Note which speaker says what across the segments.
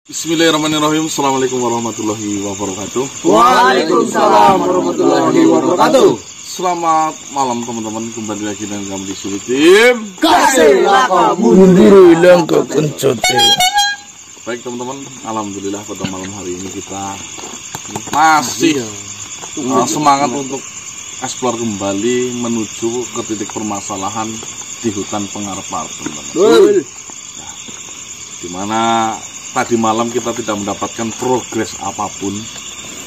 Speaker 1: Bismillahirrahmanirrahim. Assalamualaikum warahmatullahi wabarakatuh.
Speaker 2: Waalaikumsalam warahmatullahi wabarakatuh.
Speaker 1: Selamat malam teman-teman, kembali lagi dengan kami di Suri Tim
Speaker 2: Kasih laka
Speaker 3: mundur hilang ke kencote.
Speaker 1: Baik teman-teman, alhamdulillah pada malam hari ini kita masih semangat untuk eksplor kembali menuju ke titik permasalahan di hutan Pengarpar, teman-teman. Dimana tadi malam kita tidak mendapatkan progres apapun,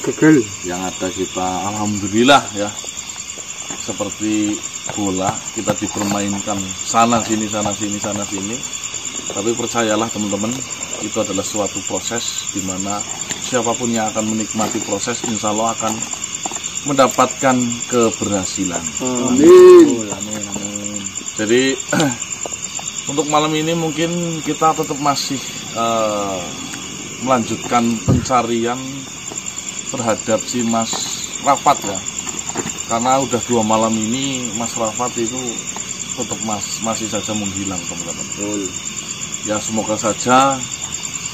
Speaker 2: gagal.
Speaker 1: yang ada kita alhamdulillah ya, seperti bola kita dipermainkan sana sini sana sini sana sini. Tapi percayalah teman-teman, itu adalah suatu proses di mana siapapun yang akan menikmati proses insya Allah akan mendapatkan keberhasilan.
Speaker 2: Amin.
Speaker 1: Amin. Jadi untuk malam ini mungkin kita tetap masih melanjutkan pencarian terhadap si Mas Rafat ya, karena udah 2 malam ini Mas Rafat itu tetap masih saja menghilang, teman-teman. Ya semoga saja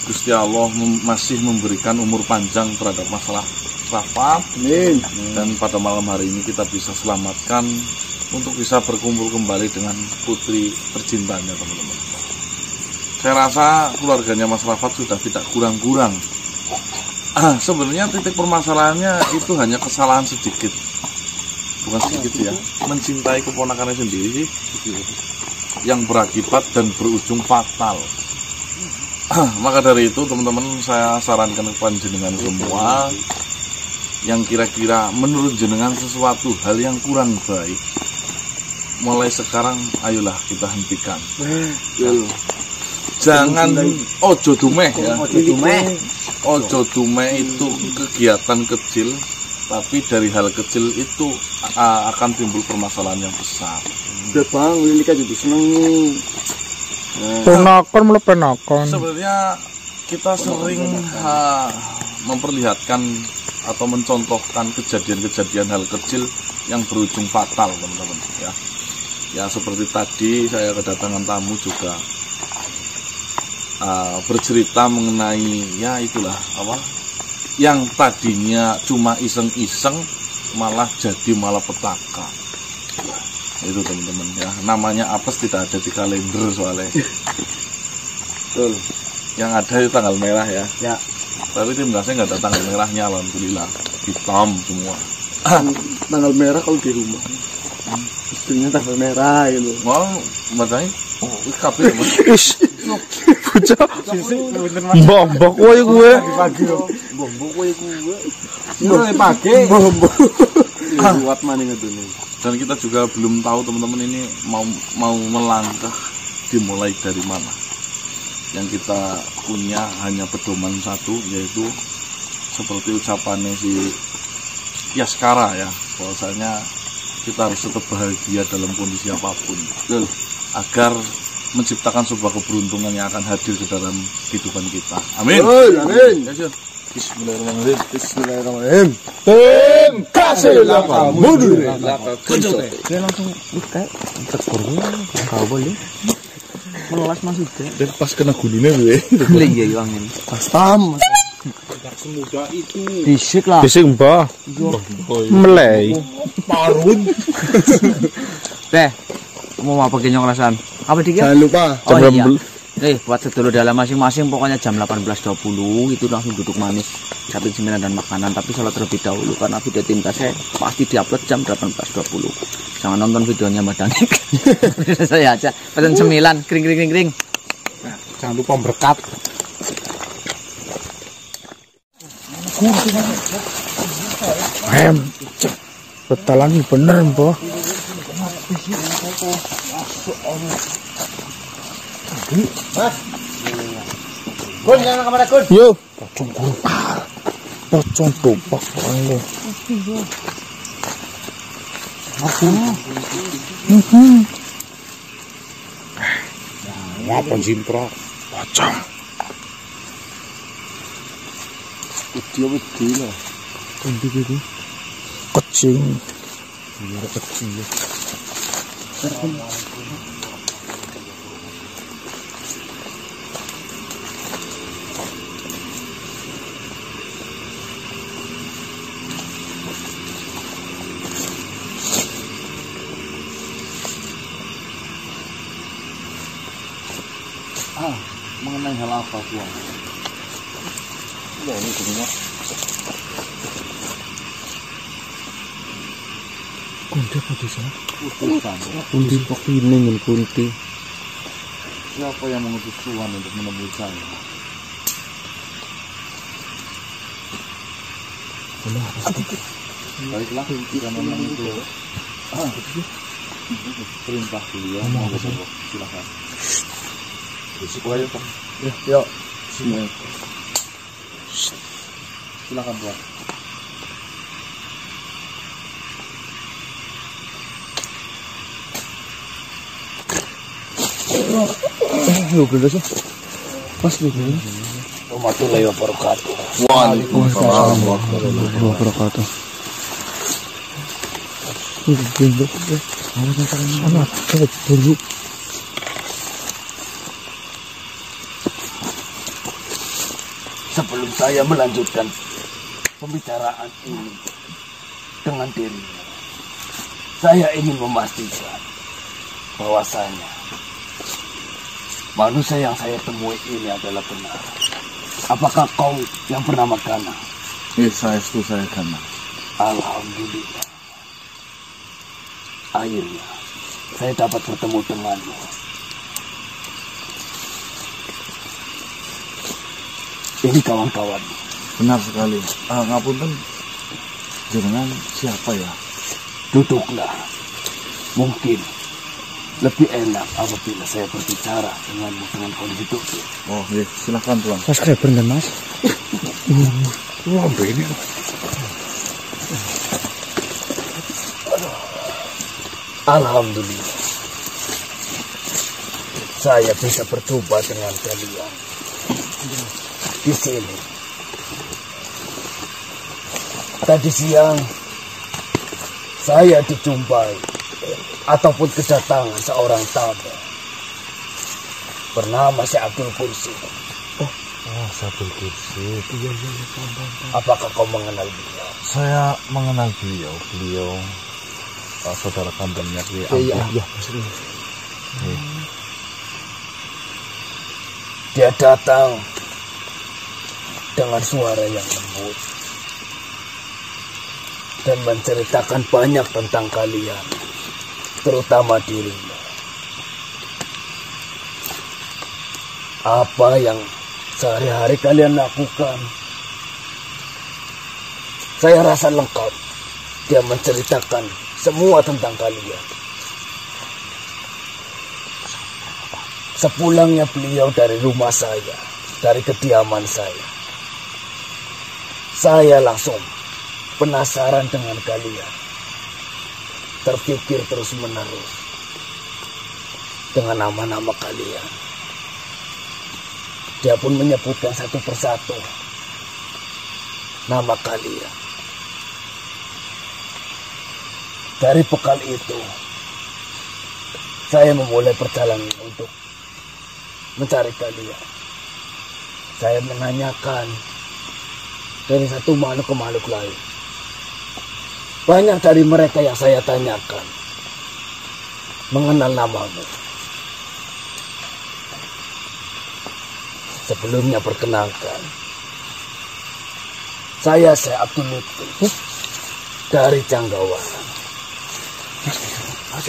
Speaker 1: Gusti Allah masih memberikan umur panjang terhadap Mas Rafat.
Speaker 2: Amin.
Speaker 1: Dan pada malam hari ini kita bisa selamatkan untuk bisa berkumpul kembali dengan putri tercintanya, teman-teman. Saya rasa keluarganya Mas Rafat sudah tidak kurang-kurang. Sebenarnya titik permasalahannya itu hanya kesalahan sedikit, bukan sedikit ya, mencintai keponakannya sendiri yang berakibat dan berujung fatal. Maka dari itu teman-teman, saya sarankan kepada jenengan semua yang kira-kira menurut jenengan sesuatu hal yang kurang baik, mulai sekarang ayolah kita hentikan. Jangan ojo dumeh ya. Ojo dumeh itu kegiatan kecil, tapi dari hal kecil itu akan timbul permasalahan yang besar.
Speaker 2: Udah bang, ini kan jadi seneng.
Speaker 3: Penakon mulai penakon.
Speaker 1: Sebenarnya kita sering memperlihatkan atau mencontohkan kejadian-kejadian hal kecil yang berujung fatal, teman-teman ya. Ya seperti tadi saya kedatangan tamu juga bercerita mengenai ya itulah apa yang tadinya cuma iseng-iseng malah jadi malapetaka. Itu teman-teman ya, namanya apes tidak ada di kalender soalnya.
Speaker 2: Betul.
Speaker 1: Yang ada itu tanggal merah ya.
Speaker 2: Ya.
Speaker 1: Tapi tim gasnya nggak ada tanggal merahnya, alhamdulillah. Hitam semua.
Speaker 2: Tanggal merah kalau di rumah. Istrinya tanggal merah gitu.
Speaker 1: Mau bacanya? Kabeh
Speaker 3: Ish, bocah. Bombok kowe gue.
Speaker 2: Pagi loh. Bombok kowe kuwe. Ini pagi. Bombok. Kuat maning ngene.
Speaker 1: Dan kita juga belum tahu teman-teman ini mau melangkah dimulai dari mana. Yang kita punya hanya pedoman satu, yaitu seperti ucapannya si Yaskara ya, bahwasanya kita harus tetap bahagia dalam kondisi apapun, agar menciptakan sebuah keberuntungan yang akan hadir di dalam kehidupan kita. Amin.
Speaker 2: Amin.
Speaker 1: Ya,
Speaker 2: Bismillahirrahmanirrahim. Bismillahirrahmanirrahim. Tim kasih laka mundur laka kencote.
Speaker 3: Dia langsung kayak tegur kau boleh. Melas masuk deh.
Speaker 1: Dan pas kena gulune gue.
Speaker 3: Iya yo angin.
Speaker 2: Pastam.
Speaker 1: Tidak semudah itu.
Speaker 3: Bisik lah.
Speaker 2: Bisik mbah.
Speaker 3: Melei.
Speaker 1: Parun.
Speaker 3: Teh, mau apa kenyang rasan? Apa dikit?
Speaker 2: Jangan lupa.
Speaker 3: Oh iya. Buat sedulur dalam masing-masing pokoknya jam 18.20 itu langsung duduk manis, siapin cemilan dan makanan. Tapi sholat terlebih dahulu karena video tim kasih pasti diupload jam 18.20. Jangan nonton videonya Mbak Danik. Saya aja pesen cemilan, kring.
Speaker 2: Jangan lupa berkat.
Speaker 3: Betalan bener mbah.
Speaker 2: Kun, jangan kamera kun.
Speaker 3: Yo, pocong kurupal. Pocong tupak lo. Aku.
Speaker 2: Apa jimpro?
Speaker 3: Pocong.
Speaker 2: Wedi lah.
Speaker 3: Endi iki? Kecing.
Speaker 2: Iya kecil.
Speaker 1: mengenai hal apa Tuan?
Speaker 2: Ya ini sebenarnya
Speaker 3: Kunti apa tuh sih?
Speaker 1: Utusan.
Speaker 3: Kunti kok ini nih kunti.
Speaker 1: Siapa yang mengutus Tuhan untuk menemui saya? Baiklah, jika memang itu perintah beliau, silakan.
Speaker 2: ya
Speaker 1: Silakan Tuan.
Speaker 3: Lu bener sih. Pas nih.
Speaker 2: warahmatullahi wabarakatuh.
Speaker 1: Waalaikumsalam
Speaker 3: warahmatullahi wabarakatuh.
Speaker 2: Sebelum saya melanjutkan pembicaraan ini dengan dirinya, saya ingin memastikan bahwasanya manusia yang saya temui ini adalah benar. Apakah kau yang bernama Gana?
Speaker 1: Saya Gana.
Speaker 2: Alhamdulillah. Akhirnya saya dapat bertemu denganmu. Ini kawan-kawan.
Speaker 1: Benar sekali. Ngapunten, jenengan siapa ya?
Speaker 2: Duduklah. Mungkin lebih enak apabila saya berbicara denganmu dengan kondisi duduk.
Speaker 1: Oh, iya, silakan Tuan.
Speaker 3: Subscriber dan Mas.
Speaker 2: Wah, ini. Alhamdulillah. Saya bisa berjumpa dengan kalian di sini. Tadi siang saya dijumpai ataupun kedatangan seorang tamu bernama Syekh Abdul Kursi.
Speaker 1: Syekh Abdul Kursi. Iya.
Speaker 2: Apakah kau mengenal beliau?
Speaker 1: Saya mengenal beliau. Beliau saudara kandungnya di
Speaker 2: Iya. Dia datang dengan suara yang lembut dan menceritakan banyak tentang kalian, terutama dirimu. Apa yang sehari-hari kalian lakukan, saya rasa lengkap. Dia menceritakan semua tentang kalian. Sepulangnya beliau dari rumah saya, dari kediaman saya langsung penasaran dengan kalian. Terpikir terus-menerus dengan nama-nama kalian. Dia pun menyebutkan satu persatu nama kalian. Dari bekal itu, saya memulai perjalanan untuk mencari kalian. Saya menanyakan dari satu makhluk ke makhluk lain. Banyak dari mereka yang saya tanyakan mengenal namamu. Sebelumnya perkenalkan, saya Syekh Abdul Lutfi dari Canggawan.
Speaker 3: Mas,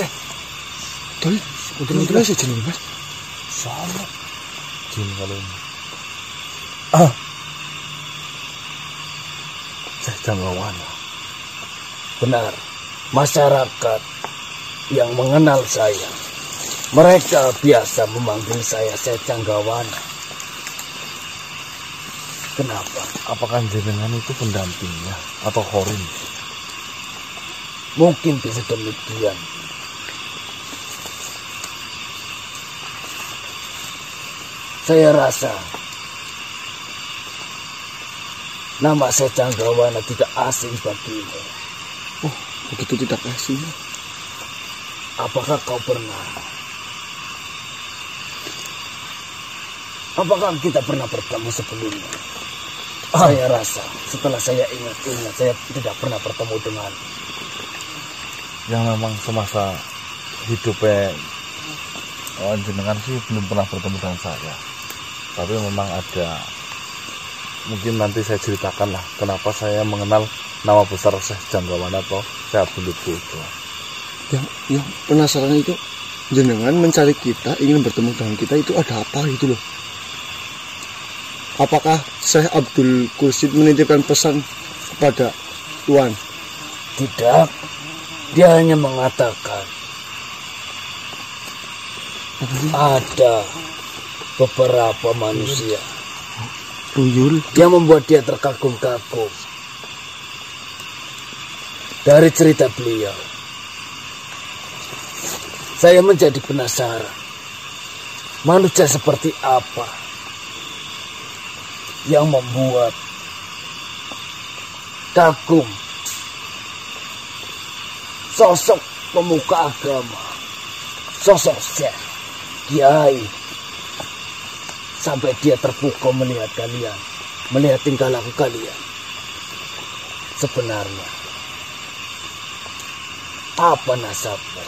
Speaker 3: tadi udah sih jenis Mas.
Speaker 2: Sama
Speaker 1: Jin kalau ini.
Speaker 2: Saya Canggawan. Benar, masyarakat yang mengenal saya, mereka biasa memanggil saya Canggawan. Kenapa?
Speaker 1: Apakah jenengan itu pendampingnya atau khorim?
Speaker 2: Mungkin bisa demikian. Saya rasa nama saya Canggawana tidak asing bagimu.
Speaker 3: Oh, begitu tidak asing.
Speaker 2: Apakah kau pernah? Apakah kita pernah bertemu sebelumnya? Saya rasa setelah saya ingat-ingat, saya tidak pernah bertemu dengan
Speaker 1: Yang memang semasa hidupnya jenengan sih belum pernah bertemu dengan saya. tapi memang ada, mungkin nanti saya ceritakan lah kenapa saya mengenal nama besar Syekh Janggawan atau Syekh Abdul Lutfi itu.
Speaker 2: Yang penasaran itu, jenengan mencari kita, ingin bertemu dengan kita itu ada apa gitu loh. Apakah Syekh Abdul Kursid menitipkan pesan kepada Tuan?
Speaker 4: Tidak, dia hanya mengatakan ada beberapa manusia
Speaker 2: Tuyul
Speaker 4: yang membuat dia terkagum-kagum. Dari cerita beliau, saya menjadi penasaran manusia seperti apa yang membuat kagum sosok pemuka agama, sosok syekh, kiai, sampai dia terpukau melihat kalian, melihat tingkah laku kalian. Sebenarnya apa nasabnya?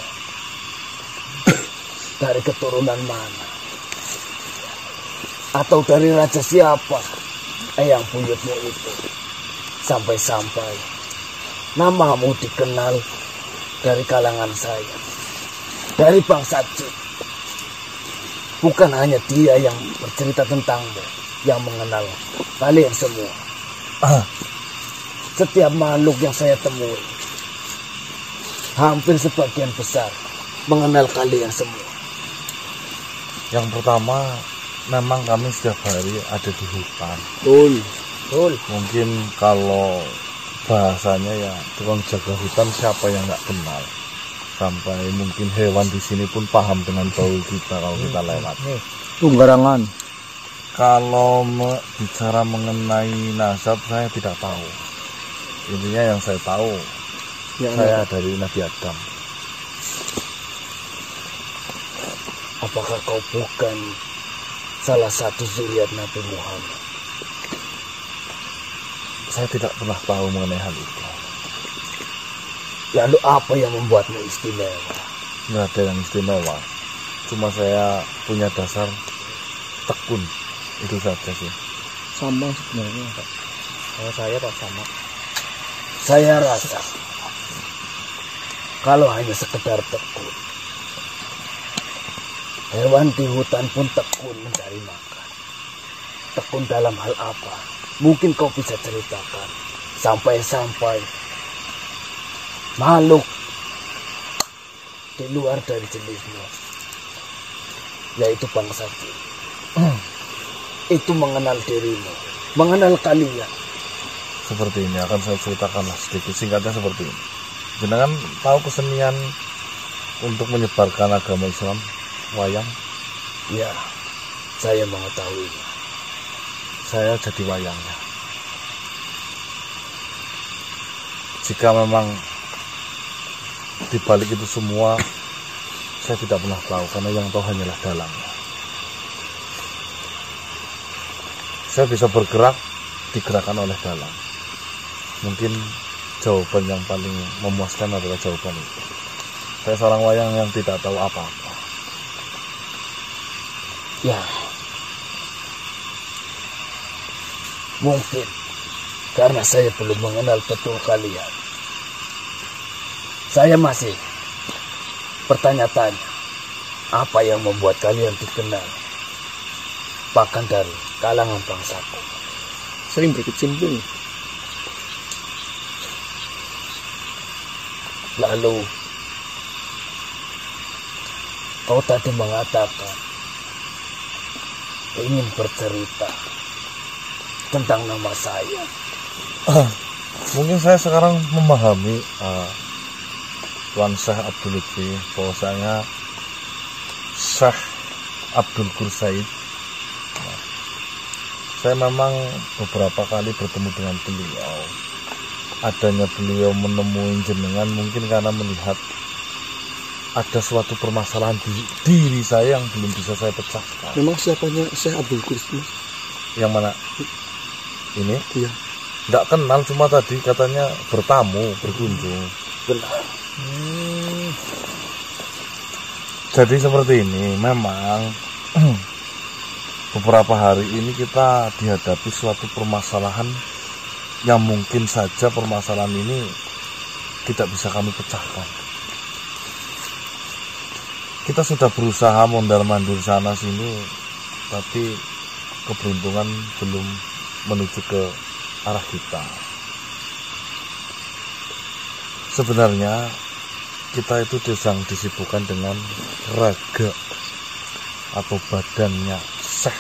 Speaker 4: Dari keturunan mana? Atau dari raja siapa yang buyutmu itu? Sampai-sampai namamu dikenal dari kalangan saya, dari bangsa Jin. Bukan hanya dia yang bercerita tentangmu, yang mengenal kalian semua. Setiap makhluk yang saya temui, hampir sebagian besar mengenal kalian semua.
Speaker 1: Yang pertama, memang kami setiap hari ada di hutan.
Speaker 4: Betul.
Speaker 1: Mungkin kalau bahasanya ya tukang jaga hutan, siapa yang nggak kenal. Sampai mungkin hewan di sini pun paham dengan bau kita kalau kita lewat.
Speaker 3: Tunggarangan.
Speaker 1: Kalau bicara mengenai nasab, saya tidak tahu. Intinya yang saya tahu, saya dari Nabi Adam.
Speaker 4: Apakah kau bukan salah satu zuriat Nabi Muhammad?
Speaker 1: Saya tidak pernah tahu mengenai hal itu.
Speaker 4: Lalu apa yang membuatmu istimewa?
Speaker 1: Nggak ada yang istimewa. Cuma saya punya dasar tekun. Itu saja sih.
Speaker 2: sama sebenarnya Pak.
Speaker 3: Kalau saya Pak sama.
Speaker 4: Saya rasa kalau hanya sekedar tekun, hewan di hutan pun tekun mencari makan. Tekun dalam hal apa? Mungkin kau bisa ceritakan. Sampai-sampai makhluk di luar dari jenismu, yaitu bangsa Jin, itu mengenal dirimu, mengenal kalian.
Speaker 1: Seperti ini akan saya ceritakanlah sedikit singkatnya seperti ini. Jenengan tahu kesenian untuk menyebarkan agama Islam, wayang?
Speaker 4: Ya, saya mengetahuinya.
Speaker 1: Saya jadi wayangnya. Jika memang di balik itu semua, saya tidak pernah tahu, karena yang tahu hanyalah dalangnya. Saya bisa bergerak digerakkan oleh dalang. Mungkin jawaban yang paling memuaskan adalah jawaban itu. Saya seorang wayang yang tidak tahu apa-apa.
Speaker 4: Ya, mungkin karena saya belum mengenal betul kalian. Saya masih bertanya-tanya apa yang membuat kalian dikenal, bahkan dari kalangan bangsaku.
Speaker 2: Sering berkecimpung.
Speaker 4: Lalu kau tadi mengatakan ingin bercerita tentang nama saya.
Speaker 1: Mungkin saya sekarang memahami Tuan Syekh Abdul Lutfi, bahwasanya Syekh Abdul Kursid. Saya memang beberapa kali bertemu dengan beliau. Adanya beliau menemui jenengan mungkin karena melihat ada suatu permasalahan di diri saya yang belum bisa saya pecahkan.
Speaker 2: Memang siapanya Syekh Abdul Kursid?
Speaker 1: Yang mana? Ini?
Speaker 2: Iya.
Speaker 1: Nggak kenal, cuma tadi katanya bertamu, berkunjung.
Speaker 4: Benar.
Speaker 1: Jadi seperti ini, memang beberapa hari ini kita dihadapi suatu permasalahan yang mungkin saja permasalahan ini tidak bisa kami pecahkan. Kita sudah berusaha mondar-mandir sana sini, tapi keberuntungan belum menuju ke arah kita. Sebenarnya kita itu sedang disibukkan dengan raga atau badannya Syekh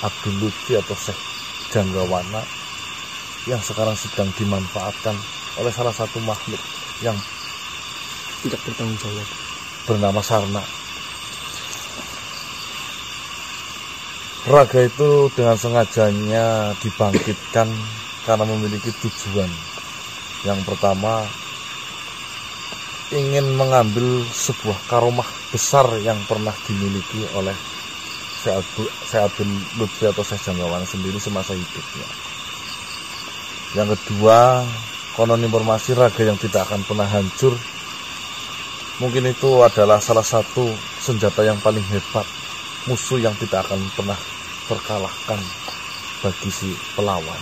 Speaker 1: Abdul Lutfi atau Syekh Janggawana yang sekarang sedang dimanfaatkan oleh salah satu makhluk yang
Speaker 2: Tidak bertanggung jawab.
Speaker 1: bernama Sarna. Raga itu dengan sengajanya dibangkitkan karena memiliki tujuan. Yang pertama, ingin mengambil sebuah karomah besar yang pernah dimiliki oleh Syekh Abdul Lutfi atau Syekh Janggawana sendiri semasa hidupnya. Yang kedua, konon informasi raga yang tidak akan pernah hancur. Mungkin itu adalah salah satu senjata yang paling hebat, musuh yang tidak akan pernah terkalahkan bagi si pelawan.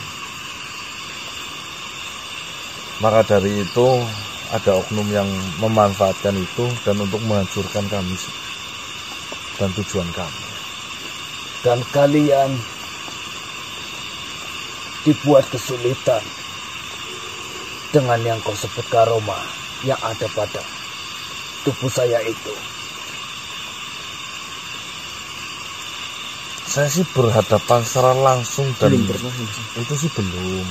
Speaker 1: Maka dari itu ada oknum yang memanfaatkan itu dan untuk menghancurkan kami dan tujuan kami.
Speaker 4: Dan kalian dibuat kesulitan dengan yang kau sebut karoma yang ada pada tubuh saya itu.
Speaker 1: Saya sih berhadapan secara langsung dan
Speaker 2: Belum pernah ya, Mas.
Speaker 1: itu sih belum.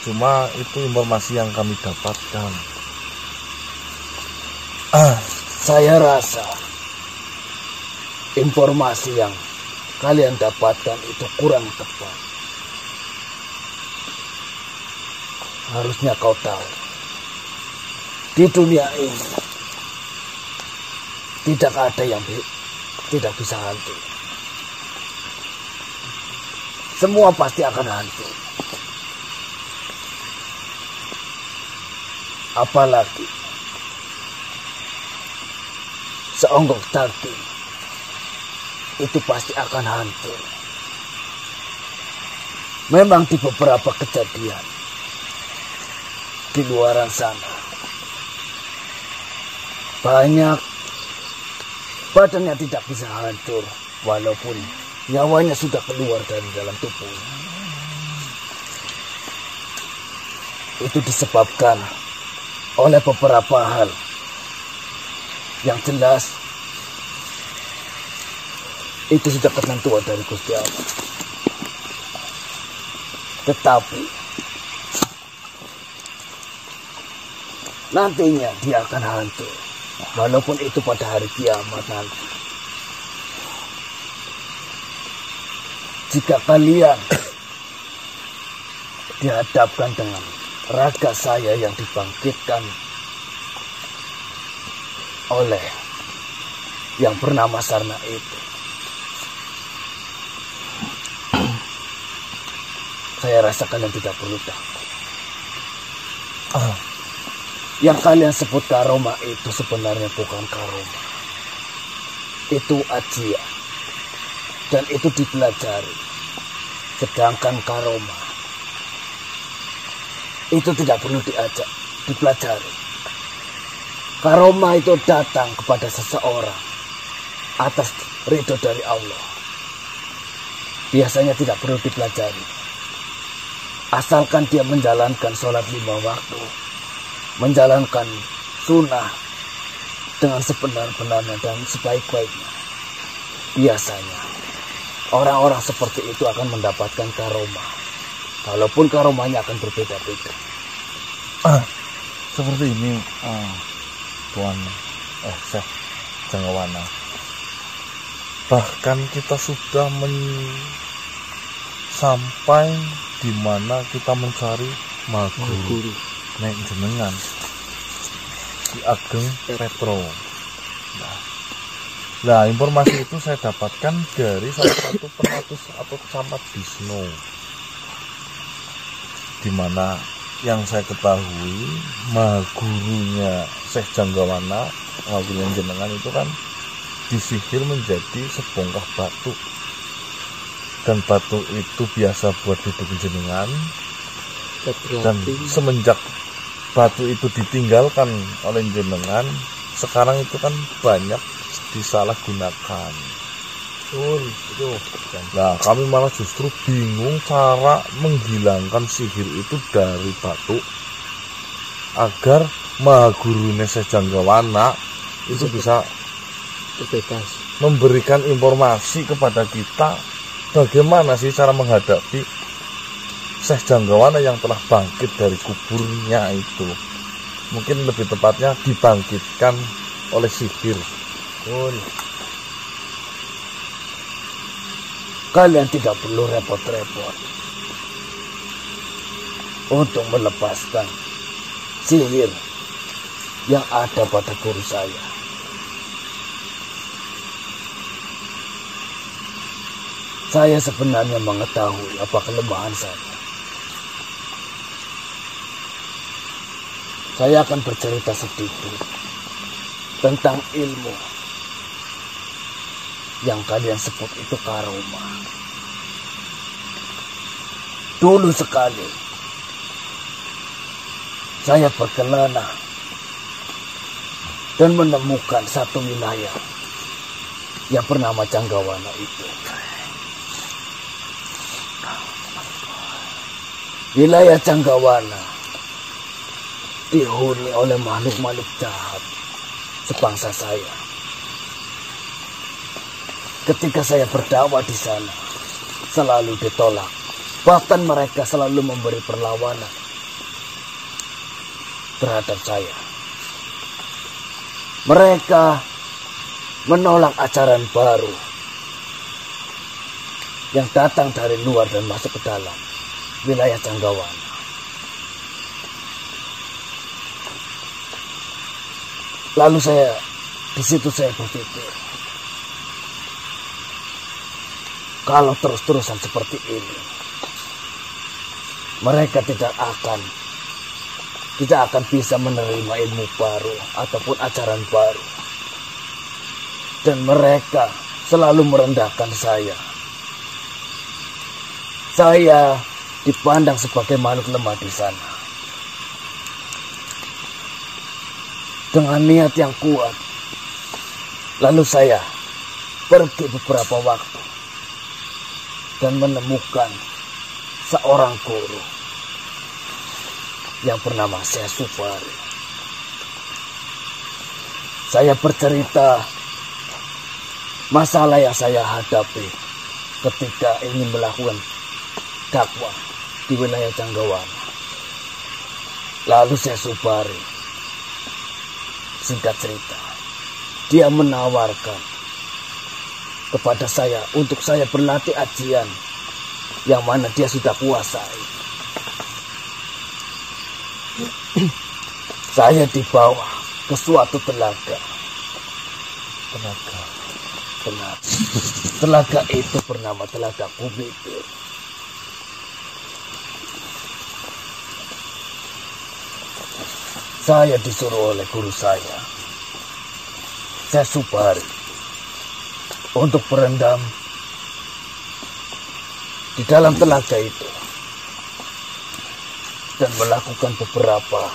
Speaker 1: Cuma itu informasi yang kami dapatkan.
Speaker 4: Saya rasa informasi yang kalian dapatkan itu kurang tepat. Harusnya kau tahu, di dunia ini tidak ada yang tidak bisa hancur. Semua pasti akan hancur. Apalagi seonggok daging itu pasti akan hancur. Memang di beberapa kejadian di luaran sana banyak badannya tidak bisa hancur walaupun nyawanya sudah keluar dari dalam tubuhnya. Itu disebabkan oleh beberapa hal yang jelas itu sudah ketentuan dari Gusti Allah. Tetapi nantinya dia akan hancur walaupun itu pada hari kiamat nanti. Jika kalian dihadapkan dengan raga saya yang dibangkitkan oleh yang bernama Sarna itu, saya rasa kalian tidak perlu takut. Yang kalian sebut karoma itu sebenarnya bukan karoma. Itu ajian. Dan itu dipelajari. Sedangkan karoma itu tidak perlu dipelajari. Karoma itu datang kepada seseorang atas ridho dari Allah. Biasanya tidak perlu dipelajari. Asalkan dia menjalankan sholat 5 waktu, menjalankan sunnah dengan sebenar-benarnya dan sebaik-baiknya. Biasanya orang-orang seperti itu akan mendapatkan karoma, walaupun karomanya akan berbeda-beda.
Speaker 1: Seperti ini, Tuan Syekh Janggawana. Bahkan kita sudah sampai di mana kita mencari Maguru Nek jenengan Ki Ageng Petro. Nah, informasi itu saya dapatkan dari salah satu penatus atau camat Bisno, di mana yang saya ketahui Magurunya Syekh Janggawana, Magurunya jenengan itu kan disihir menjadi sebongkah batu dan batu itu biasa buat duduk jenengan. Dan semenjak batu itu ditinggalkan oleh jenengan, sekarang itu kan banyak disalahgunakan. Nah, kami malah justru bingung cara menghilangkan sihir itu dari batu agar Mahaguru Nese Janggawana itu bisa
Speaker 2: bebas
Speaker 1: memberikan informasi kepada kita bagaimana sih cara menghadapi Syekh Janggawana yang telah bangkit dari kuburnya itu. Mungkin lebih tepatnya dibangkitkan oleh sihir.
Speaker 4: Kalian tidak perlu repot-repot untuk melepaskan sihir yang ada pada guru saya. Saya sebenarnya mengetahui apa kelemahan saya. Saya akan bercerita sedikit tentang ilmu yang kalian sebut itu karoma. Dulu sekali saya berkelana dan menemukan satu wilayah yang bernama Janggawana itu. Wilayah Janggawana dihuni oleh makhluk-makhluk jahat sebangsa saya. Ketika saya berdakwah di sana, selalu ditolak. Bahkan mereka selalu memberi perlawanan terhadap saya. Mereka menolak ajaran baru yang datang dari luar dan masuk ke dalam wilayah Janggawana. Lalu di situ saya berpikir, kalau terus-terusan seperti ini, mereka tidak akan bisa menerima ilmu baru ataupun ajaran baru. Dan mereka selalu merendahkan saya. Saya dipandang sebagai makhluk lemah di sana. Dengan niat yang kuat, lalu saya pergi beberapa waktu dan menemukan seorang guru yang bernama Syekh Subari. Saya bercerita masalah yang saya hadapi ketika ingin melakukan dakwah di wilayah Janggawana. Lalu Syekh Subari, singkat cerita, dia menawarkan kepada saya untuk saya berlatih ajian yang mana dia sudah kuasai. Saya dibawa ke suatu telaga. Telaga itu bernama Telaga Kubitir. Saya disuruh oleh guru saya, Syekh Subari, untuk berendam di dalam telaga itu dan melakukan beberapa,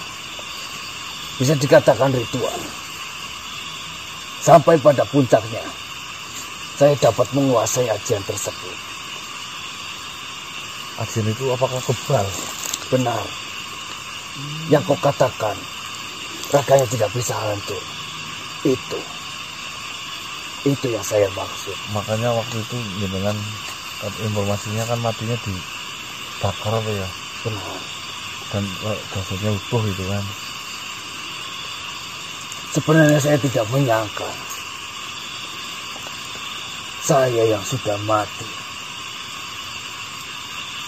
Speaker 4: bisa dikatakan ritual. Sampai pada puncaknya, saya dapat menguasai ajian tersebut.
Speaker 1: Ajian itu apakah kebal?
Speaker 4: Benar. Yang kau katakan, raganya tidak bisa hancur. Itu yang saya maksud.
Speaker 1: Makanya waktu itu dengan informasinya kan matinya dibakar apa ya?
Speaker 4: Benar.
Speaker 1: Dan jasadnya utuh itu kan.
Speaker 4: Sebenarnya saya tidak menyangka saya yang sudah mati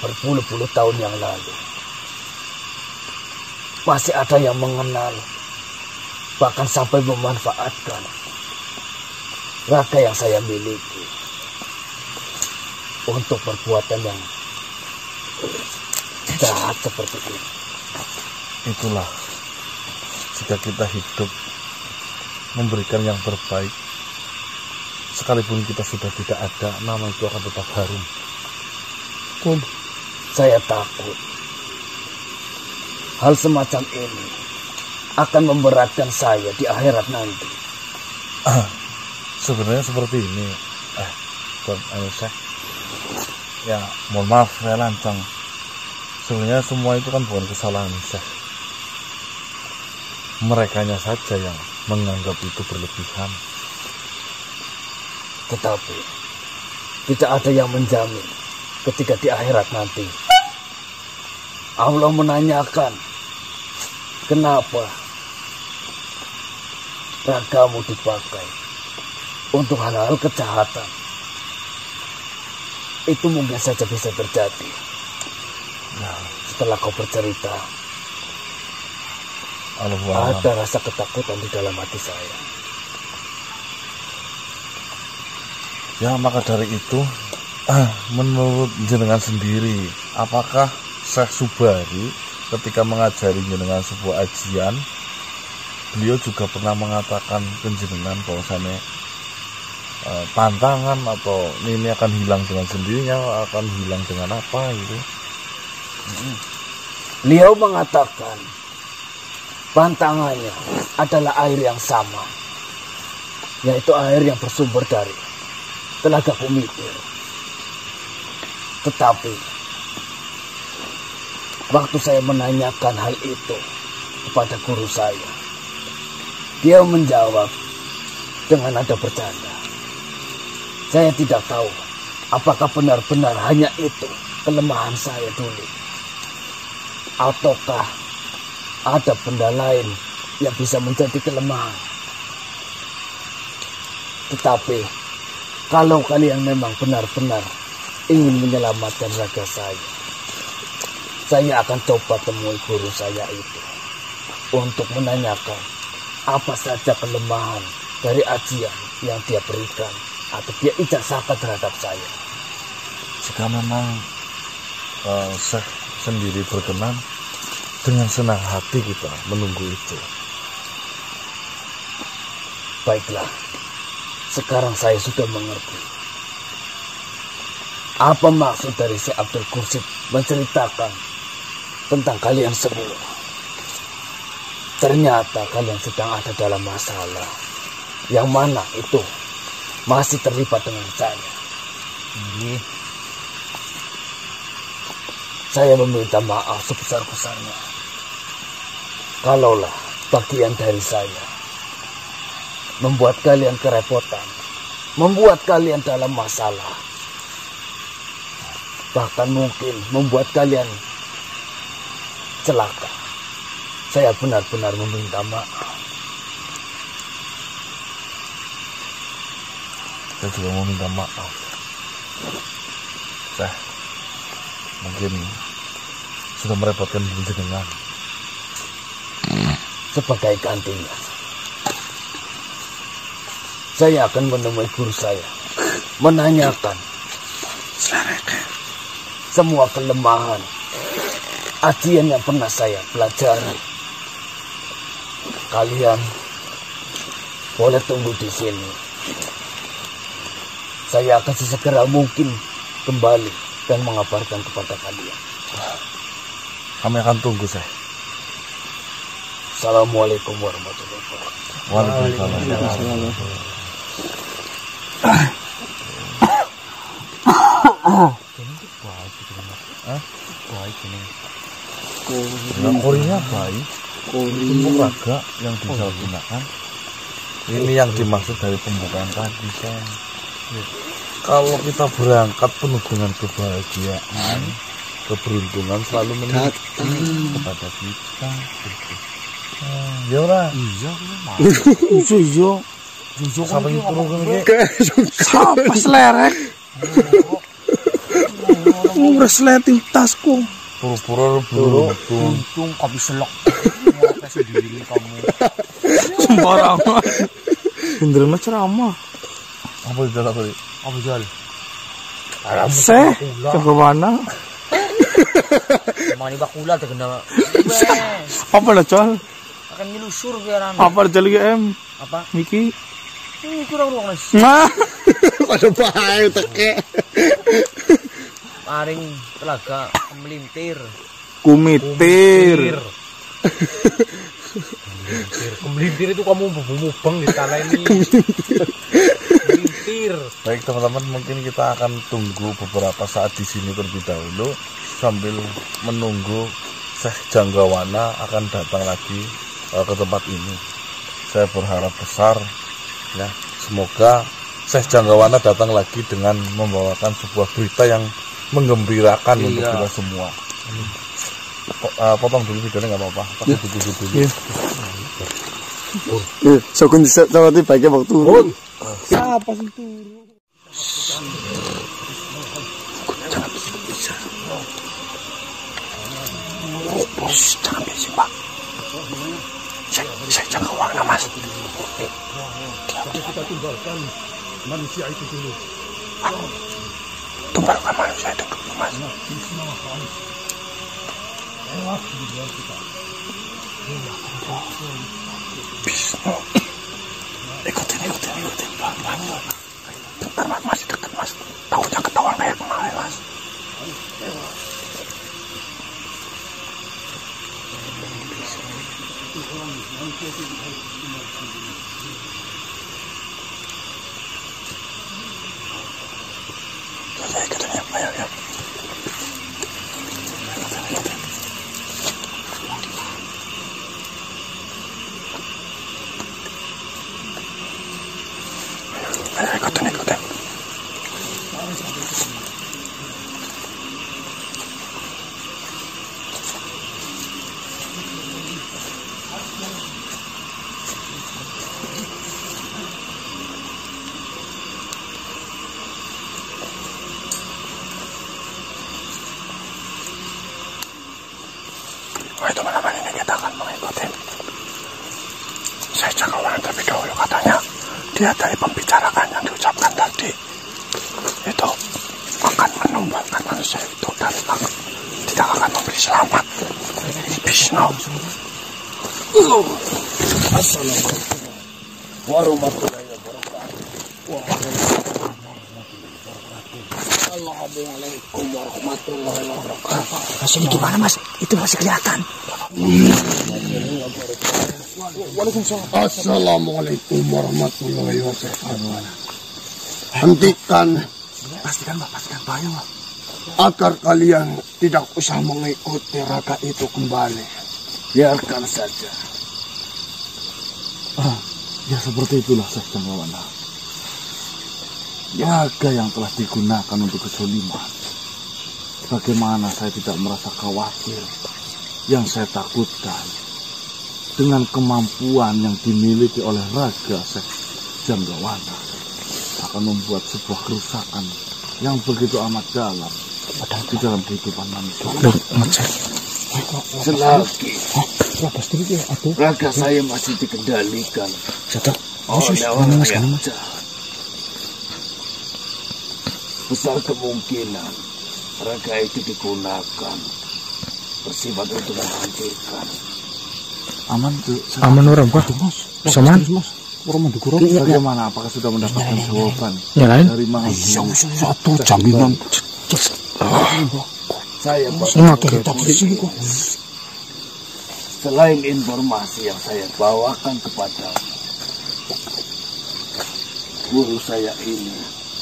Speaker 4: berpuluh-puluh tahun yang lalu masih ada yang mengenal, bahkan sampai memanfaatkan raga yang saya miliki untuk perbuatan yang jahat seperti ini.
Speaker 1: Itulah, jika kita hidup memberikan yang terbaik, sekalipun kita sudah tidak ada, nama itu akan tetap harum.
Speaker 2: Ampun.
Speaker 4: Saya takut hal semacam ini akan memberatkan saya di akhirat nanti.
Speaker 1: Sebenarnya seperti ini. Tuan Syekh. Ya, mohon maaf saya lancang. Sebenarnya semua itu kan bukan kesalahan Syekh. Merekanya saja yang menganggap itu berlebihan.
Speaker 4: Tetapi tidak ada yang menjamin ketika di akhirat nanti Allah menanyakan, kenapa ragamu dipakai untuk hal-hal kejahatan. Itu mungkin saja bisa terjadi. Nah, setelah kau bercerita, ada rasa ketakutan di dalam hati saya.
Speaker 1: Ya, maka dari itu, menurut jenengan sendiri, apakah Syekh Subari ketika mengajari jenengan sebuah ajian, beliau juga pernah mengatakan ke jenengan bahwasannya pantangan atau ini akan hilang dengan sendirinya, akan hilang dengan apa gitu?
Speaker 4: Beliau mengatakan pantangannya adalah air yang sama, yaitu air yang bersumber dari Telaga Bumitir. Tetapi waktu saya menanyakan hal itu kepada guru saya, dia menjawab dengan nada bercanda. Saya tidak tahu apakah benar-benar hanya itu kelemahan saya dulu, ataukah ada benda lain yang bisa menjadi kelemahan. Tetapi kalau kalian memang benar-benar ingin menyelamatkan raga saya akan coba temui guru saya itu untuk menanyakan apa saja kelemahan dari ajian yang dia berikan atau dia ijazahkan terhadap saya.
Speaker 1: Jika memang Syekh sendiri berkenan, dengan senang hati kita menunggu itu.
Speaker 4: Baiklah, sekarang saya sudah mengerti apa maksud dari Syekh Abdul Qursyid menceritakan tentang kalian semua. Ternyata kalian sedang ada dalam masalah yang mana itu masih terlibat dengan saya. Saya meminta maaf sebesar-besarnya kalaulah bagian dari saya membuat kalian kerepotan, membuat kalian dalam masalah, bahkan mungkin membuat kalian celaka. Saya benar-benar meminta maaf.
Speaker 1: Saya juga mau minta maaf. Saya mungkin sudah merepotkan jenengan.
Speaker 4: Sebagai gantinya, saya akan menemui guru saya, menanyakan semua kelemahan ajian yang pernah saya pelajari. Kalian boleh tunggu di sini. Saya akan sesegera mungkin kembali dan mengabarkan kepada kalian.
Speaker 1: Kami akan tunggu, Syekh.
Speaker 4: Assalamualaikum warahmatullahi wabarakatuh.
Speaker 1: Waalaikumsalam. Korinya baik. Untuk raga yang disalahgunakan. Ini yang dimaksud dari pembukaan tadi, Syekh. Kalau kita berangkat penuh dengan kebahagiaan, keberuntungan selalu mengingat kepada kita. Ya ora. Iya,
Speaker 2: Iya.
Speaker 1: sampai perlu iki.
Speaker 2: Sampai selerek. Resleting tasku.
Speaker 1: Pura-pura buru.
Speaker 3: Untung kopi selok. Kayak sendiri kamu.
Speaker 2: Sembarangan. Bener mah ceramah.
Speaker 1: Apa jual apa?
Speaker 3: Apa jual?
Speaker 2: Ke mana?
Speaker 3: Mani bakula terkena.
Speaker 2: Apa lah cal?
Speaker 3: Akan nyelusur biar anu.
Speaker 2: Apa jali GM?
Speaker 3: Apa?
Speaker 2: Miki.
Speaker 3: Ini kurang ruang nes.
Speaker 2: Nah. Pada bahaya teke.
Speaker 3: maring telaga melintir.
Speaker 1: Kumitir.
Speaker 2: Kemelintir itu kamu mubeng di tanah ini. Kemelintir.
Speaker 1: Baik teman-teman, mungkin kita akan tunggu beberapa saat di sini terlebih dahulu sambil menunggu Syekh Janggawana akan datang lagi ke tempat ini. Saya berharap besar ya, semoga Syekh Janggawana datang lagi dengan membawakan sebuah berita yang menggembirakan untuk kita semua. Potong dulu videonya nggak apa-apa, pakai dulu.
Speaker 2: Sokun disawati pakai waktu. Siapa sih itu?
Speaker 4: Jangan bisa. Bos, jangan berisik, Pak. Saya jaga uangnya, Mas.
Speaker 2: Kita tinggalkan manusia itu dulu.
Speaker 4: Tumbalkan manusia itu dulu, Mas. Bisno. Ikutin. Pelan-pelan. Bentar, Mas. Masih dekat, Mas. Takutnya ketahuan kayak kemarin, Mas. Saya ikutin ya, ayo ya. Ayo ikutin. Wah, teman-teman, ini kita akan mengikuti Syekh Janggawana terlebih dahulu. Katanya dia dari pembicaraan yang diucapkan tadi itu akan menumbalkan manusia itu dan tidak akan memberi selamat. Ini Bisno. Assalamualaikum warahmatullahi wabarakatuh. Assalamualaikum warahmatullahi wabarakatuh. Mas, ini gimana, Mas? Itu masih kelihatan.
Speaker 5: Assalamualaikum warahmatullahi wabarakatuh. Hentikan.
Speaker 4: Pastikan, Pak. Bahaya, Pak.
Speaker 5: Agar kalian tidak usah mengikuti raga itu kembali. Biarkan saja.
Speaker 1: Ya seperti itulah Syekh Janggawana. Raga yang telah digunakan untuk kezaliman. Bagaimana saya tidak merasa khawatir? Yang saya takutkan dengan kemampuan yang dimiliki oleh raga Syekh Janggawana akan membuat sebuah kerusakan yang begitu amat dalam di dalam kehidupan manusia.
Speaker 5: Selagi raga saya masih dikendalikan oleh orang yang jahat, besar kemungkinan raga itu digunakan bersifat untuk menghancurkan.
Speaker 2: Aman orang, Pak. Saman.
Speaker 1: Bagaimana? Apakah sudah mendapatkan jawaban dari Maha Guru?
Speaker 5: Satu jaminan. Saya selain informasi yang saya bawakan kepadamu, guru saya ini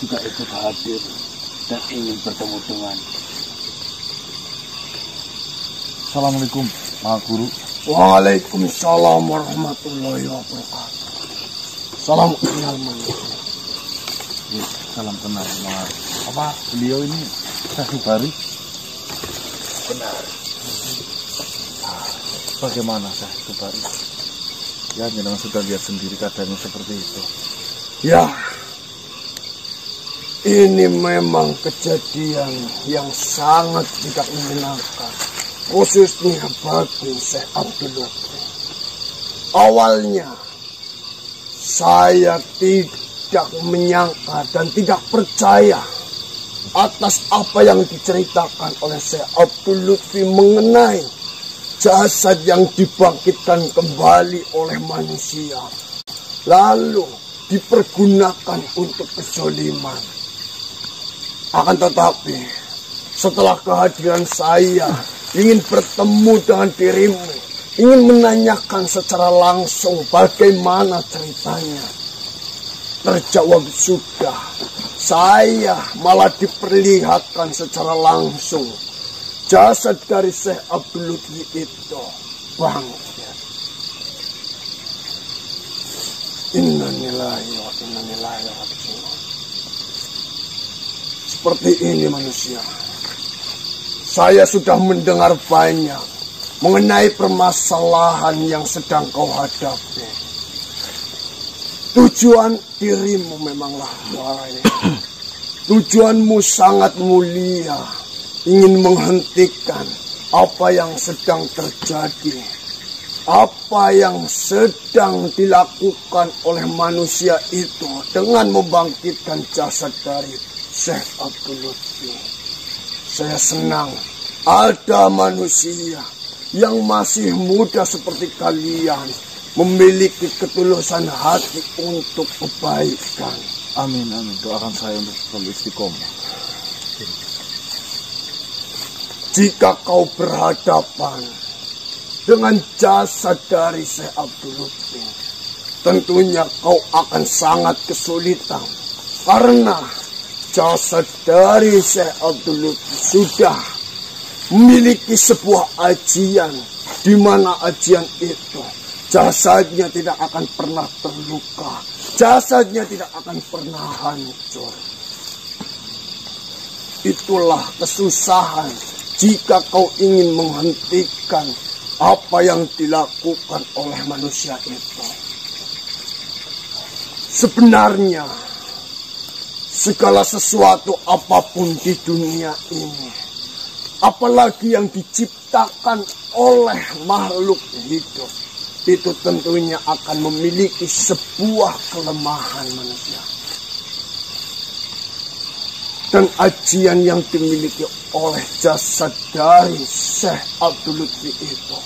Speaker 5: juga ikut hadir dan ingin bertemu dengan.
Speaker 1: Assalamualaikum Maha Guru.
Speaker 5: Waalaikumsalam warahmatullahi wabarakatuh. Salam kenal manusia.
Speaker 1: Ya, salam kenal Maha. Apa beliau ini Syekh Subari?
Speaker 5: Benar.
Speaker 1: Bagaimana Syekh Subari? Ya, jenengan sudah lihat sendiri keadaannya seperti itu.
Speaker 5: Ya, ini memang kejadian yang sangat tidak menyenangkan, khususnya bagi Syekh Abdul Lutfi. Awalnya saya tidak menyangka dan tidak percaya atas apa yang diceritakan oleh Syekh Abdul Lutfi mengenai jasad yang dibangkitkan kembali oleh manusia, lalu dipergunakan untuk kezaliman. Akan tetapi Setelah kehadiran saya ingin bertemu dengan dirimu, ingin menanyakan secara langsung bagaimana ceritanya. Terjawab sudah. Saya malah diperlihatkan secara langsung jasad dari Syekh Abdul Lutfi itu bangkit. Innalillahi wa inna ilaihi raji'un. Seperti ini manusia. Saya sudah mendengar banyak mengenai permasalahan yang sedang kau hadapi. Tujuan dirimu memanglah baik. Tujuanmu sangat mulia, ingin menghentikan apa yang sedang terjadi, apa yang sedang dilakukan oleh manusia itu dengan membangkitkan jasad dari Syekh Abdul Lutfi. Saya senang ada manusia yang masih muda seperti kalian memiliki ketulusan hati untuk kebaikan.
Speaker 1: Amin, amin. Doakan saya untuk selalu istiqomah.
Speaker 5: Jika kau berhadapan dengan jasad dari Syekh Abdul Lutfi, tentunya kau akan sangat kesulitan. Karena jasad dari Syekh Abdul Lutfi sudah memiliki sebuah ajian, di mana ajian itu jasadnya tidak akan pernah terluka, jasadnya tidak akan pernah hancur. Itulah kesusahan jika kau ingin menghentikan apa yang dilakukan oleh manusia itu. Sebenarnya segala sesuatu apapun di dunia ini, apalagi yang diciptakan oleh makhluk hidup, itu tentunya akan memiliki sebuah kelemahan manusia. Dan ajian yang dimiliki oleh jasad dari Syekh Abdul Lutfi itu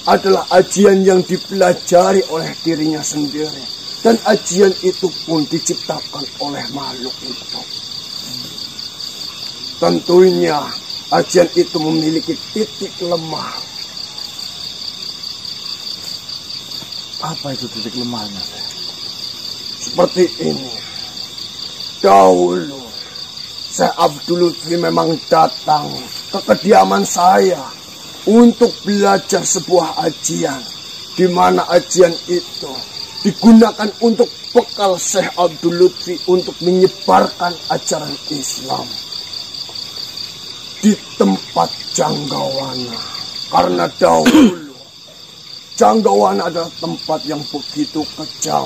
Speaker 5: adalah ajian yang dipelajari oleh dirinya sendiri. Dan ajian itu pun diciptakan oleh makhluk itu. Tentunya ajian itu memiliki titik lemah.
Speaker 1: Apa itu titik lemahnya?
Speaker 5: Seperti ini. Dahulu Syekh Abdul Lutfi memang datang ke kediaman saya untuk belajar sebuah ajian, di mana ajian itu digunakan untuk bekal Syekh Abdul Lutfi untuk menyebarkan ajaran Islam di tempat Janggawana. Karena dahulu Janggawana adalah tempat yang begitu kejam,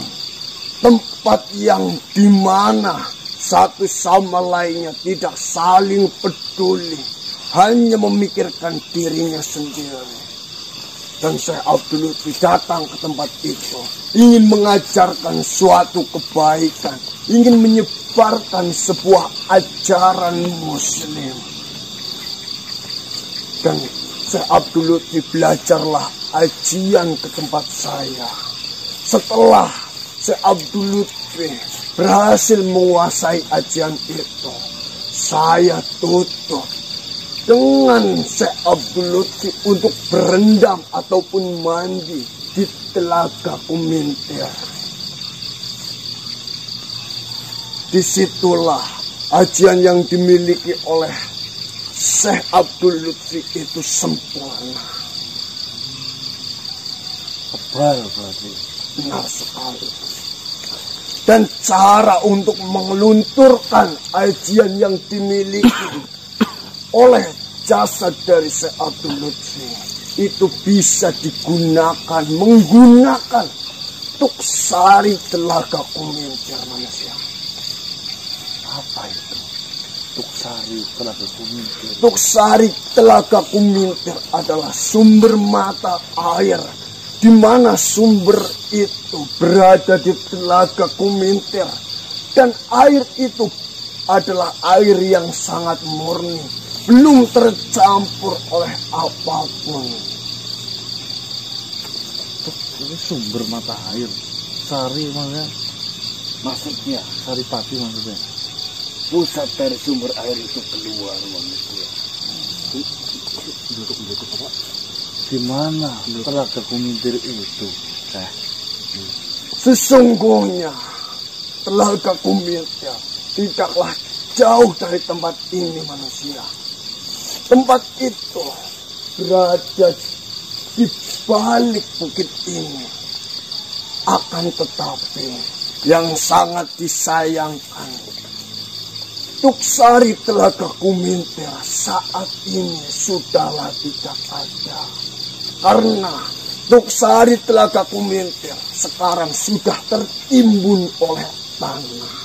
Speaker 5: tempat yang dimana satu sama lainnya tidak saling peduli, hanya memikirkan dirinya sendiri. Dan Syekh Abdul Lutfi datang ke tempat itu, ingin mengajarkan suatu kebaikan, ingin menyebarkan sebuah ajaran Muslim. Dan Syekh Abdul Lutfi belajarlah ajian ke tempat saya. Setelah Syekh Abdul Lutfi berhasil menguasai ajian itu, saya tutup dengan Syekh Abdul Lutfi untuk berendam ataupun mandi di Telaga Kumintir. Disitulah ajian yang dimiliki oleh Syekh Abdul Lutfi itu sempurna.
Speaker 1: Tebal berarti.
Speaker 5: Benar sekali. Dan cara untuk mengelunturkan ajian yang dimiliki oleh jasad dari Syekh Abdul Lutfi itu bisa digunakan, menggunakan tuksari Telaga Kumintir manusia.
Speaker 1: Apa itu? Tuksari Telaga Kumintir.
Speaker 5: Tuksari Telaga Kumintir adalah sumber mata air, di mana sumber itu berada di Telaga Kumintir. Dan air itu adalah air yang sangat murni, belum tercampur oleh apapun.
Speaker 1: Ini sumber mata air. Sari maksudnya? Sari pati maksudnya?
Speaker 4: Pusat dari sumber air itu keluar manusia.
Speaker 1: Di mana Telaga Kumintir itu?
Speaker 5: Sesungguhnya Telaga Kumintir tidaklah jauh dari tempat ini manusia. Tempat itu berada di balik bukit ini. Akan tetapi yang sangat disayangkan, Tuksari Telaga Kumintir saat ini sudahlah tidak ada. Karena Tuksari Telaga Kumintir sekarang sudah tertimbun oleh tanah.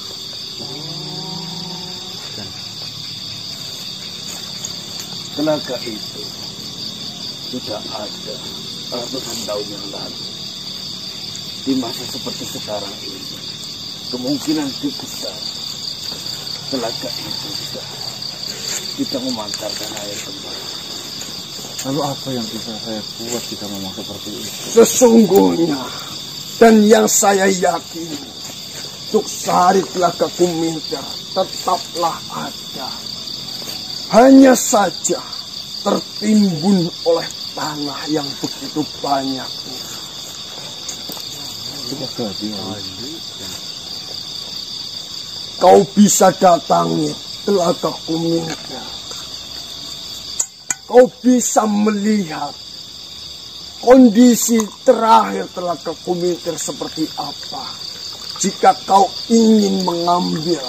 Speaker 5: Telaga itu sudah ada ratusan tahun yang lalu. Di masa seperti sekarang ini, kemungkinan besar telaga itu sudah tidak memancarkan air kembali.
Speaker 1: Lalu apa yang bisa saya buat jika memang seperti itu?
Speaker 5: Sesungguhnya, dan yang saya yakini, Tuksari Telaga Kumintir tetaplah ada. Hanya saja tertimbun oleh tanah yang begitu banyak. Kau bisa datangi Telaga Kumintir. Kau bisa melihat kondisi terakhir Telaga Kumintir seperti apa. Jika kau ingin mengambil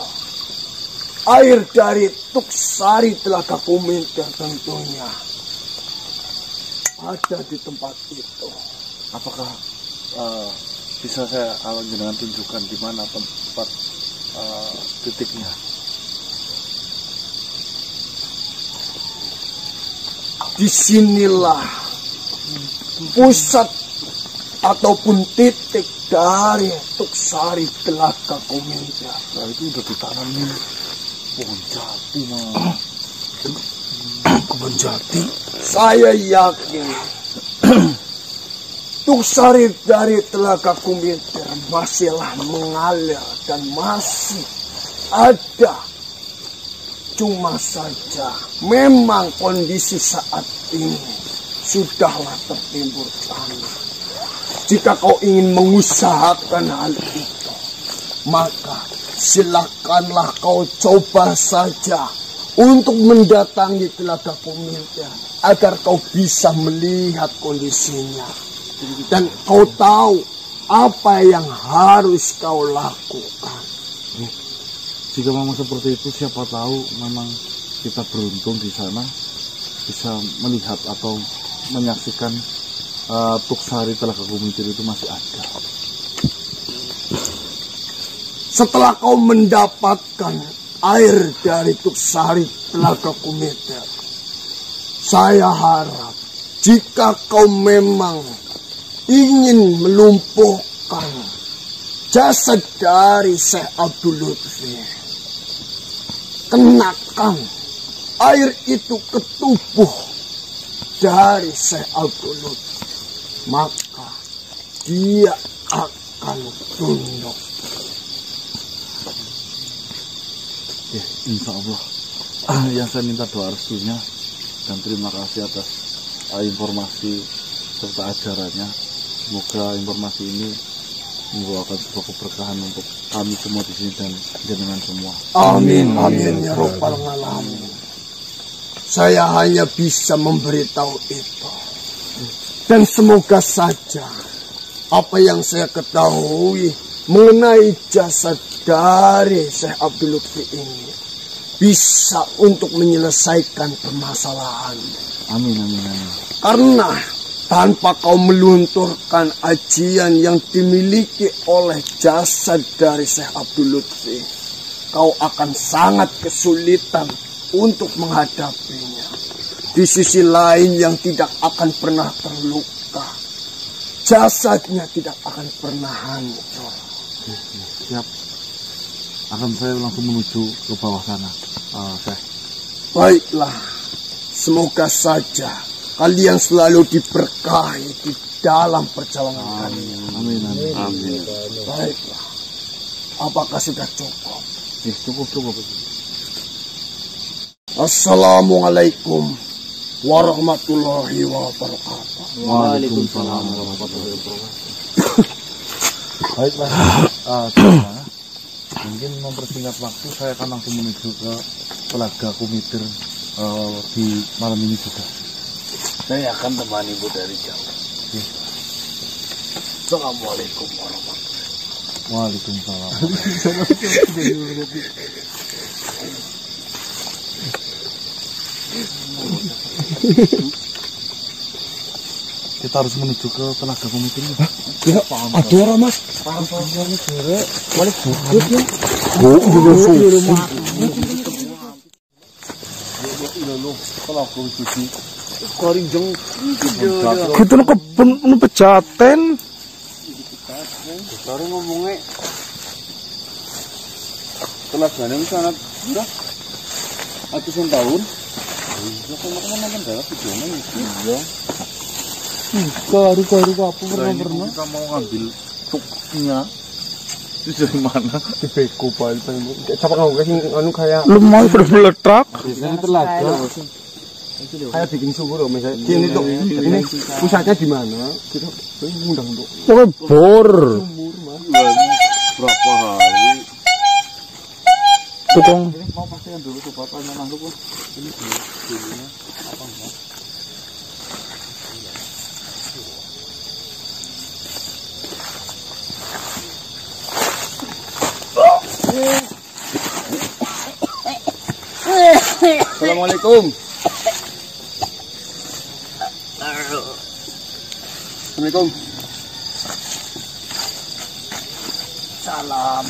Speaker 5: air dari Tuksari Telaga Kumintir tentunya ada di tempat itu.
Speaker 1: Apakah bisa saya dengan tunjukkan di mana tempat titiknya?
Speaker 5: Disinilah pusat ataupun titik dari Tuksari Telaga Kumintir.
Speaker 1: Nah, itu udah ditanami pohon jati,
Speaker 5: Kebun jati. Saya yakin Tuksari dari Telaga Kumintir masihlah mengalir dan masih ada. Cuma saja memang kondisi saat ini sudahlah tertimbun tanah. Jika kau ingin mengusahakan hal itu, maka silakanlah kau coba saja untuk mendatangi Telaga Kumintir agar kau bisa melihat kondisinya dan kau tahu apa yang harus kau lakukan.
Speaker 1: Jika memang seperti itu, siapa tahu memang kita beruntung di sana bisa melihat atau menyaksikan Tuksari Telaga Kumintir itu masih ada.
Speaker 5: Setelah kau mendapatkan air dari Tuksari Telaga Kumintir, saya harap jika kau memang ingin melumpuhkan jasad dari Syekh Abdul Lutfi, kenakan air itu ke tubuh dari Syekh Abdul Lutfi, maka dia akan tunduk.
Speaker 1: Ya, insya Allah. Yang saya minta doa restunya dan terima kasih atas informasi serta ajarannya. Semoga informasi ini membawakan sebuah keberkahan untuk kami semua di sini dan jenengan semua.
Speaker 5: Amin, amin ya rabbal alamin. Saya hanya bisa memberitahu itu. Dan semoga saja apa yang saya ketahui mengenai jasad dari Syekh Abdul Lutfi ini bisa untuk menyelesaikan permasalahan.
Speaker 1: Amin, amin, amin.
Speaker 5: Karena tanpa kau melunturkan ajian yang dimiliki oleh jasad dari Syekh Abdul Lutfi, kau akan sangat kesulitan untuk menghadapinya. Di sisi lain yang tidak akan pernah terluka, jasadnya tidak akan pernah hancur.
Speaker 1: Siap. Akan saya langsung menuju ke bawah sana. Syekh.
Speaker 5: Baiklah, semoga saja kalian selalu diberkahi di dalam perjalanan kalian.
Speaker 1: Amin, amin, amin.
Speaker 5: Baiklah, apakah sudah cukup?
Speaker 1: Cukup.
Speaker 5: Assalamualaikum warahmatullahi wabarakatuh.
Speaker 1: Waalaikumsalam warahmatullahi wabarakatuh. Baiklah, mungkin mempersingkat waktu saya akan langsung menuju ke Telaga Kumitir di malam ini juga.
Speaker 4: Saya akan temani ibu dari jauh. Assalamualaikum warahmatullahi wabarakatuh.
Speaker 1: Waalaikumsalam. Kita harus menuju ke Telaga Kumitir.
Speaker 5: Ya, ada orang mas. Balik bukit ya.
Speaker 6: Gitu lo kebun nu pejaten.
Speaker 2: Baru ngomongnya telaganya sangat udah ratusan tahun. Ya kemana-mana kan dalam videonya ya.
Speaker 6: Garu apa
Speaker 1: Nah, ini kita mau ngambil truknya. Itu dari mana?
Speaker 5: Di beko balik. Siapa kamu kasih anu kayak
Speaker 6: lu mau berbeletrak.
Speaker 2: Biasanya telaga.
Speaker 5: kayak bikin sumur loh misalnya. Ini pusatnya di mana? Kita ngundang untuk
Speaker 6: Oke, bor.
Speaker 5: sumur mas.
Speaker 1: Berapa hari?
Speaker 6: Tukang
Speaker 1: Ini mau pastikan dulu tuh bapaknya nangkep. Ini dulunya apa enggak?
Speaker 5: Assalamualaikum. Assalamualaikum.
Speaker 4: Salam.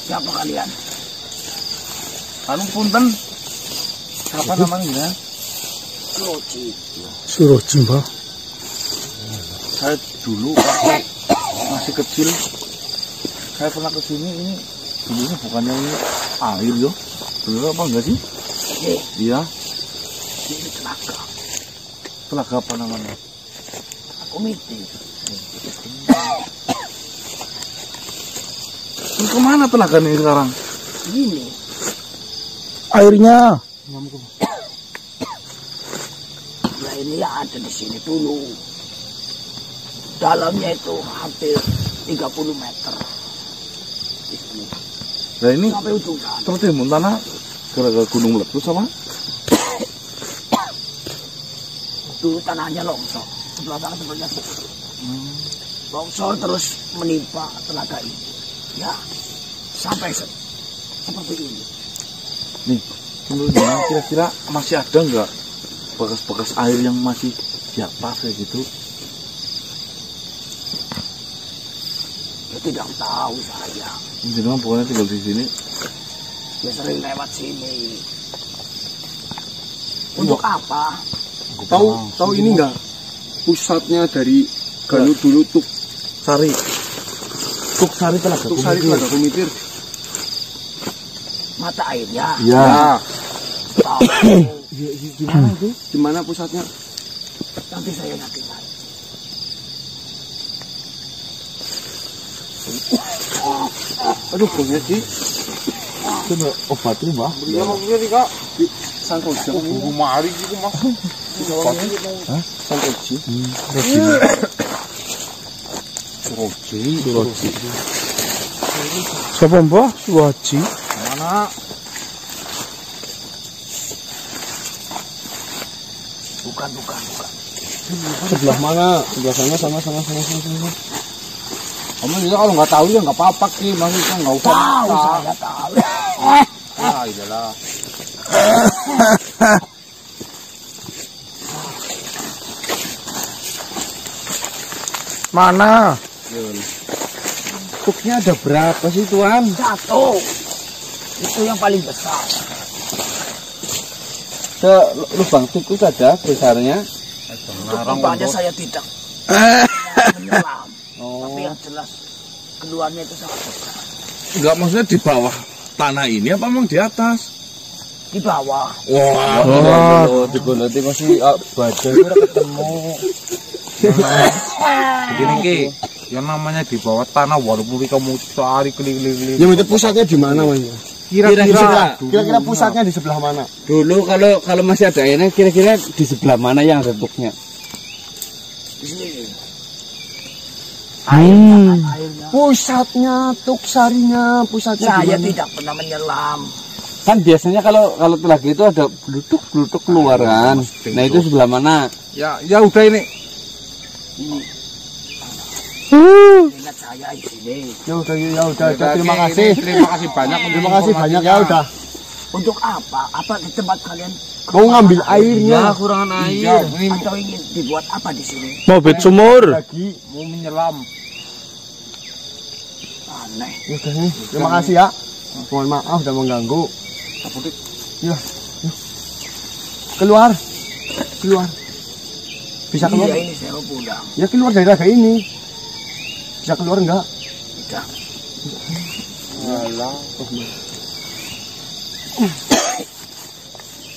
Speaker 4: Siapa kalian?
Speaker 1: Anu punten. Siapa namanya?
Speaker 4: Loci.
Speaker 6: suruh Mbak.
Speaker 1: Saya dulu waktu masih kecil saya pernah kesini. Ini dulunya bukannya ini air yo, dulu apa enggak sih? Iya,
Speaker 4: Ini telaga.
Speaker 1: Telaga apa namanya?
Speaker 4: Kumitir.
Speaker 1: Ini kemana telaga nih sekarang?
Speaker 4: Ini
Speaker 6: Airnya
Speaker 4: nah ini ya ada di sini dulu. Dalamnya itu hampir 30 meter.
Speaker 1: Nah ini
Speaker 4: Sampai ujung sana.
Speaker 1: tertimbun tanah gara-gara gunung meletus sama?
Speaker 4: Dulu tanahnya longsor. Sebelah sana sebenarnya longsor terus menimpa telaga ini. Ya, sampai seperti ini.
Speaker 1: Nih, menurutnya kira-kira masih ada nggak bekas-bekas air yang masih di atas kayak gitu?
Speaker 4: Ya tidak tahu saya.
Speaker 1: Jadi mah pokoknya tinggal di sini.
Speaker 4: Ya sering lewat sini. Untuk apa?
Speaker 5: Tahu ini enggak? Pusatnya dari Ganu dulu Tuk
Speaker 1: Sari. Tuk Sari Telaga
Speaker 5: Tuk Sari
Speaker 1: Kumitir.
Speaker 5: Telaga Kumitir.
Speaker 4: Mata airnya.
Speaker 1: Iya.
Speaker 4: Tahu.
Speaker 5: Gimana itu? Gimana pusatnya?
Speaker 4: Nanti saya nanti cari.
Speaker 5: Aduh, banyak sih.
Speaker 1: Itu obatnya mbak.
Speaker 5: Iya maksudnya nih kak. Sangkoji.
Speaker 1: Mari gitu mas.
Speaker 5: Sangkoji.
Speaker 1: Roji.
Speaker 6: siapa Mbah? Suwaji.
Speaker 1: Mana?
Speaker 4: Bukan.
Speaker 5: Sebelah mana? Sebelah sana. Kamu juga kalau nggak tahu ya nggak apa-apa sih, maksudnya nggak usah.
Speaker 4: Tahu saya tahu.
Speaker 5: Ah, iyalah.
Speaker 6: Mana?
Speaker 2: Tuknya ada berapa sih Tuan?
Speaker 4: Satu. Itu yang paling besar.
Speaker 2: Lubang tikus ada besarnya.
Speaker 4: Untuk lubangnya saya tidak menyelam. Tapi yang jelas keluarnya itu sangat besar.
Speaker 1: Enggak, maksudnya di bawah tanah ini apa emang di atas?
Speaker 4: Di bawah.
Speaker 1: Wah.
Speaker 2: Nanti masih badan udah ketemu.
Speaker 1: Begini ki, yang namanya di bawah tanah walaupun kamu cari keliling-keliling.
Speaker 5: Yang itu pusatnya di mana mas? Kira-kira pusatnya di sebelah mana?
Speaker 2: Dulu kalau masih ada airnya, kira-kira di sebelah mana yang ada tuknya?
Speaker 4: Di sini.
Speaker 5: Pusatnya, tuk sarinya, pusatnya
Speaker 4: Saya
Speaker 5: di mana?
Speaker 4: tidak pernah menyelam.
Speaker 2: Kan biasanya kalau telaga itu ada blutuk keluaran. Nah itu sebelah mana?
Speaker 1: Ya udah ini.
Speaker 4: Ingat saya di sini.
Speaker 5: Ya udah. Terima kasih.
Speaker 1: Terima kasih banyak.
Speaker 5: Terima kasih banyak ya udah.
Speaker 4: Untuk apa? Apa di tempat kalian?
Speaker 5: Mau ngambil airnya.
Speaker 2: Kurangan
Speaker 1: Ya,
Speaker 2: air.
Speaker 1: ini
Speaker 4: Atau ingin dibuat apa di sini?
Speaker 6: Mau bet sumur.
Speaker 5: Lagi.
Speaker 1: mau menyelam.
Speaker 4: Aneh.
Speaker 5: Ya udah nih. Terima kasih ya. Mohon maaf udah mengganggu. Ya. Keluar. Bisa keluar?
Speaker 4: Iya, ini saya mau pulang.
Speaker 5: Ya keluar dari laga ini. Bisa keluar enggak?
Speaker 4: Tidak.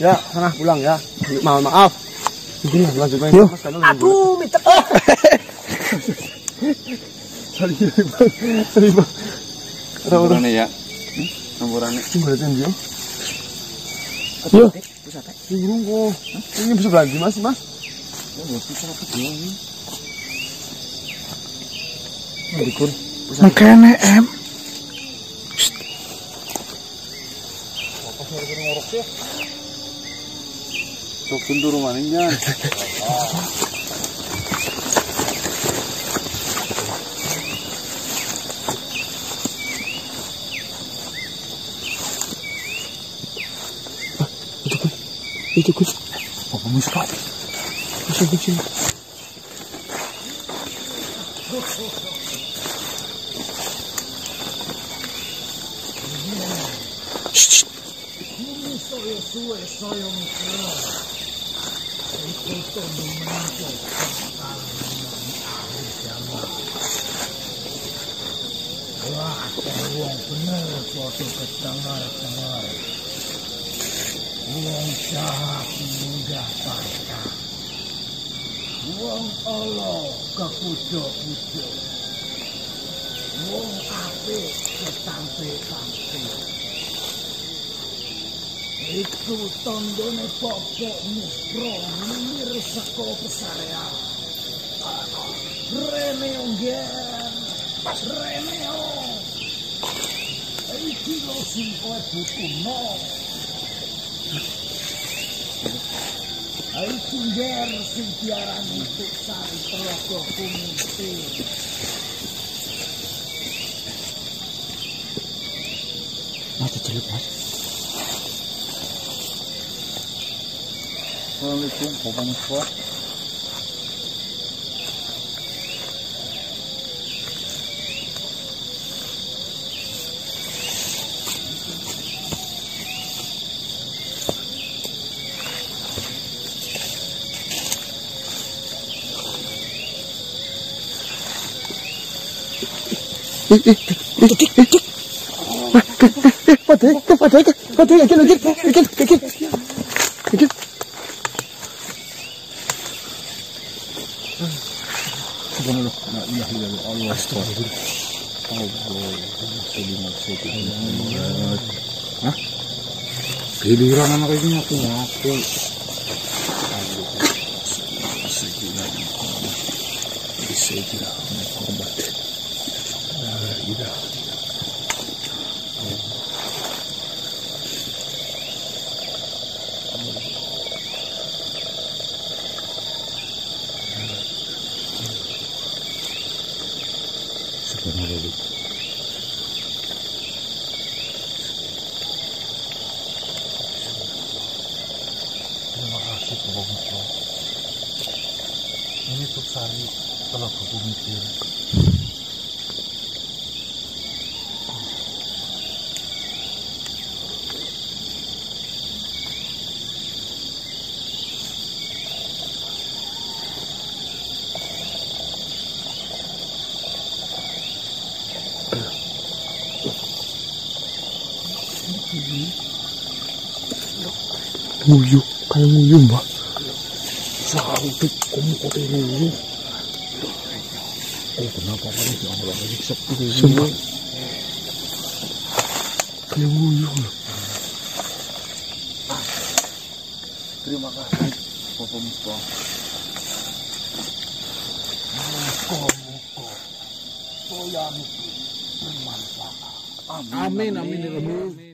Speaker 5: Ya, sana pulang ya. Mohon maaf. Ini lanjut main. Mas kan udah bulat.
Speaker 4: Aduh, minta.
Speaker 5: Sorry, Bang. Ora.
Speaker 2: Nomorane ya. Nomorane.
Speaker 5: Jembatan dia.
Speaker 6: Yo.
Speaker 5: Bingung kok. Ini bisa berhenti Mas.
Speaker 6: Makanya em.
Speaker 2: Coba dulu rumahnya.
Speaker 5: Itu Gus.
Speaker 1: Apa musuh?
Speaker 5: Bisa kecil.
Speaker 4: Iku tandane pokokmu promir saka pesarean. Remeo nggen. Remeo. Iki lho sing kowe butuhno. Iki nggen sing diarani untuk sari telaga kumitir.
Speaker 3: Mas dicelup Mas.
Speaker 1: Assalamualaikum, Bapak Mustafa. Giliran anak ini aku ngaku. Terima kasih Bapak Mustafa. Ini untuk sari telaga kumitir.
Speaker 6: Nguyuh, kayak nguyuh mbak.
Speaker 1: Sampai kamu kok ini. Kenapa kamu diambil lagi seperti ini?
Speaker 6: Sumpah. Kayak nguyuh loh.
Speaker 1: Terima kasih Bapak Musto.
Speaker 5: Toyanku bermanfaat.
Speaker 1: Amin, amin, amin.